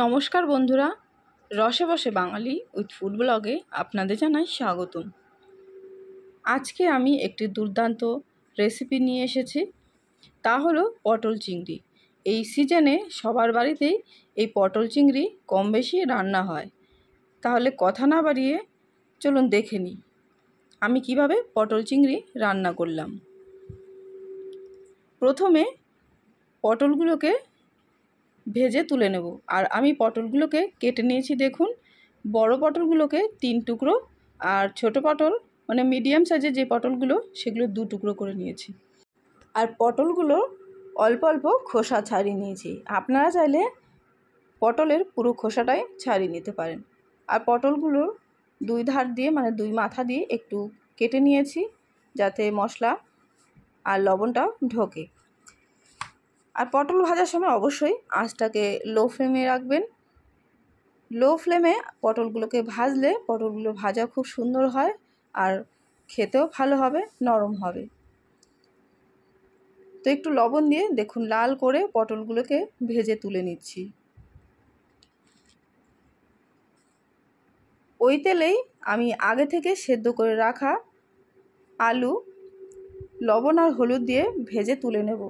নমস্কার বন্ধুরা, রসে বসে বাঙালি উইথ ফুড ব্লগে আপনাদের জানাই স্বাগতম। আজকে আমি একটি দুর্দান্ত রেসিপি নিয়ে এসেছি, তা হলো পটল চিংড়ি। এই সিজনে সবার বাড়িতেই এই পটল চিংড়ি কম বেশি রান্না হয়। তাহলে কথা না বাড়িয়ে চলুন দেখে নিই আমি কিভাবে পটল চিংড়ি রান্না করলাম। প্রথমে পটলগুলোকে ভেজে তুলে নেব। আর আমি পটলগুলোকে কেটে নিয়েছি, দেখুন বড় পটলগুলোকে 3 টুকরো আর ছোট পটল মানে মিডিয়াম সাইজের যে পটলগুলো সেগুলো 2 টুকরো করে নিয়েছি। আর পটলগুলো অল্প অল্প খোসা ছাড়িয়ে নিয়েছি। আপনারা চাইলে পটলের পুরো খোসাটাই ছাড়িয়ে নিতে পারেন। আর পটলগুলোর 2 ধার দিয়ে মানে 2 মাথা দিয়ে একটু কেটে নিয়েছি, যাতে মশলা আর লবণটাও ঢোকে। আর পটল ভাজার সময় অবশ্যই আঁচটাকে লো ফ্লেমে রাখবেন। লো ফ্লেমে পটলগুলোকে ভাজলে পটলগুলো ভাজা খুব সুন্দর হয় আর খেতেও ভালো হবে, নরম হবে। তো একটু লবণ দিয়ে দেখুন লাল করে পটলগুলোকে ভেজে তুলে নিচ্ছি। ওই তেলেই আমি আগে থেকে সেদ্ধ করে রাখা আলু লবণ আর হলুদ দিয়ে ভেজে তুলে নেব।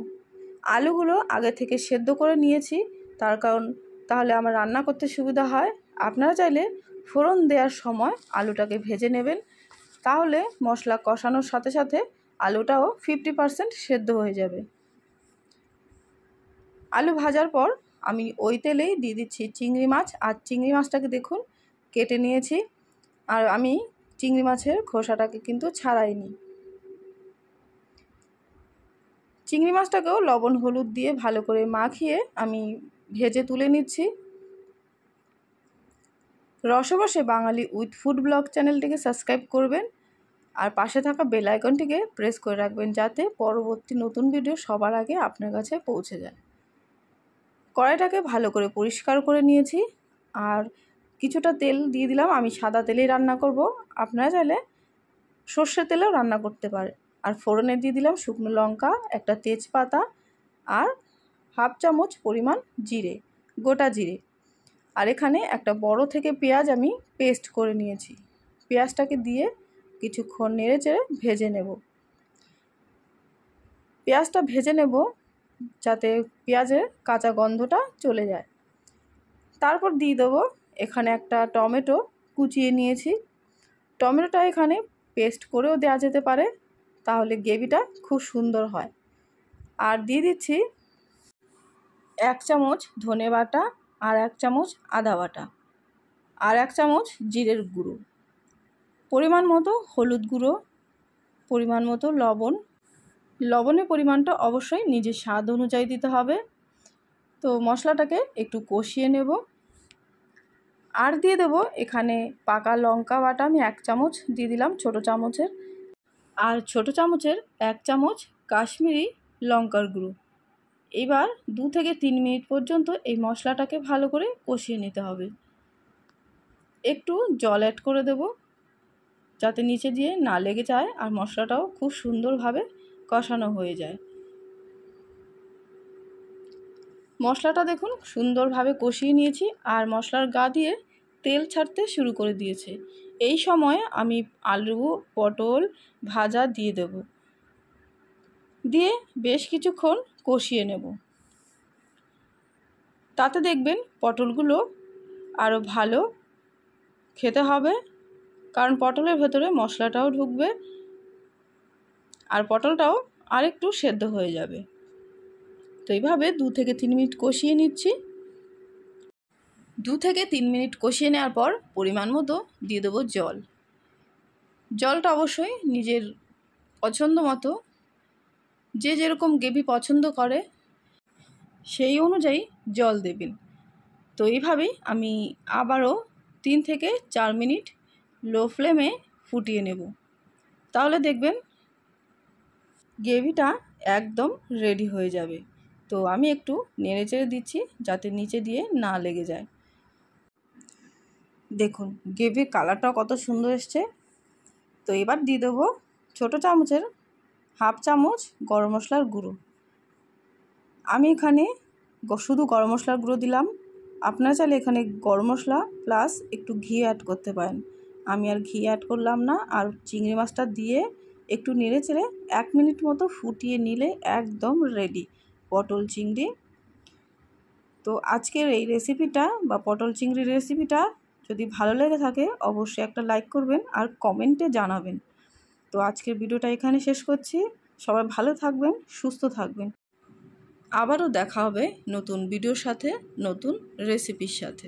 আলুগুলো আগে থেকে সেদ্ধ করে নিয়েছি, তার কারণ তাহলে আমার রান্না করতে সুবিধা হয়। আপনারা চাইলে ফোড়ন দেওয়ার সময় আলুটাকে ভেজে নেবেন, তাহলে মশলা কষানোর সাথে সাথে আলুটাও 50% সেদ্ধ হয়ে যাবে। আলু ভাজার পর আমি ওই তেলেই দিয়ে দিচ্ছি চিংড়ি মাছ। আর চিংড়ি মাছটাকে দেখুন কেটে নিয়েছি, আর আমি চিংড়ি মাছের খোসাটাকে কিন্তু ছাড়াইনি। চিংড়ি মাছটাকেও লবণ হলুদ দিয়ে ভালো করে মাখিয়ে আমি ভেজে তুলে নিচ্ছি। রসে বসে বাঙালি উইথ ফুড ব্লগ চ্যানেলটিকে সাবস্ক্রাইব করবেন আর পাশে থাকা বেল আইকনটিকে প্রেস করে রাখবেন, যাতে পরবর্তী নতুন ভিডিও সবার আগে আপনার কাছে পৌঁছে যায়। কড়াইটাকে ভালো করে পরিষ্কার করে নিয়েছি আর কিছুটা তেল দিয়ে দিলাম। আমি সাদা তেলেই রান্না করব, আপনারা চাইলে সর্ষের তেলেও রান্না করতে পারেন। আর ফোড়নে দিয়ে দিলাম শুকনো লঙ্কা, একটা তেজপাতা আর হাফ চামচ পরিমাণ জিরে, গোটা জিরে। আর এখানে একটা বড় থেকে পেঁয়াজ আমি পেস্ট করে নিয়েছি। পেঁয়াজটাকে দিয়ে কিছুক্ষণ নেড়ে চেড়ে ভেজে নেব। পেঁয়াজটা ভেজে নেব যাতে পেঁয়াজের কাঁচা গন্ধটা চলে যায়। তারপর দিয়ে দেবো এখানে একটা টমেটো কুচিয়ে নিয়েছি। টমেটোটা এখানে পেস্ট করেও দেওয়া যেতে পারে, তাহলে গ্রেভিটা খুব সুন্দর হয়। আর দিয়ে দিচ্ছি 1 চামচ ধনে বাটা আর 1 চামচ আদা বাটা আর 1 চামচ জিরের গুঁড়ো, পরিমাণ মতো হলুদ গুঁড়ো, পরিমাণ মতো লবণ। লবণের পরিমাণটা অবশ্যই নিজের স্বাদ অনুযায়ী দিতে হবে। তো মশলাটাকে একটু কষিয়ে নেব। আর দিয়ে দেবো এখানে পাকা লঙ্কা বাটা আমি 1 চামচ দিয়ে দিলাম ছোটো চামচের, আর ছোটো চামচের 1 চামচ কাশ্মীরি লঙ্কার গুঁড়ো। এবার 2 থেকে 3 মিনিট পর্যন্ত এই মশলাটাকে ভালো করে কষিয়ে নিতে হবে। একটু জল অ্যাড করে দেব যাতে নিচে দিয়ে না লেগে যায় আর মশলাটাও খুব সুন্দরভাবে কষানো হয়ে যায়। মশলাটা দেখুন সুন্দরভাবে কষিয়ে নিয়েছি আর মশলার গা দিয়ে তেল ছাড়তে শুরু করে দিয়েছে। এই সময় আমি আলু পটল ভাজা দিয়ে দেব, দিয়ে বেশ কিছুক্ষণ কষিয়ে নেব। তাতে দেখবেন পটলগুলো আরও ভালো খেতে হবে, কারণ পটলের ভেতরে মশলাটাও ঢুকবে আর পটলটাও আরেকটু সেদ্ধ হয়ে যাবে। তো এইভাবে 2 থেকে 3 মিনিট কষিয়ে নিচ্ছি। 2 থেকে 3 মিনিট কষিয়ে নেওয়ার পর পরিমাণ মতো দিয়ে দেবো জল। জলটা অবশ্যই নিজের পছন্দ মতো, যে যেরকম গ্রেভি পছন্দ করে সেই অনুযায়ী জল দেবেন। তো এইভাবেই আমি আবারও 3 থেকে 4 মিনিট লো ফ্লেমে ফুটিয়ে নেব, তাহলে দেখবেন গ্রেভিটা একদম রেডি হয়ে যাবে। তো আমি একটু নেড়ে চেড়ে দিচ্ছি যাতে নিচে দিয়ে না লেগে যায়। দেখুন গ্রেভির কালারটা কত সুন্দর এসছে। তো এবার দিয়ে দেবো ছোটো চামচের হাফ চামচ গরম মশলার গুঁড়ো। আমি এখানে শুধু গরম মশলার গুঁড়ো দিলাম আপনারা চাইলে এখানে গরম মশলা প্লাস একটু ঘি অ্যাড করতে পারেন। আমি আর ঘি অ্যাড করলাম না। আর চিংড়ি মাছটা দিয়ে একটু নেড়ে চেড়ে 1 মিনিট মতো ফুটিয়ে নিলে একদম রেডি পটল চিংড়ি। তো আজকের এই রেসিপিটা বা পটল চিংড়ির রেসিপিটা যদি ভালো লেগে থাকে অবশ্যই একটা লাইক করবেন আর কমেন্টে জানাবেন। তো আজকের ভিডিওটা এখানে শেষ করছি। সবাই ভালো থাকবেন, সুস্থ থাকবেন। আবারও দেখা হবে নতুন ভিডিওর সাথে, নতুন রেসিপির সাথে।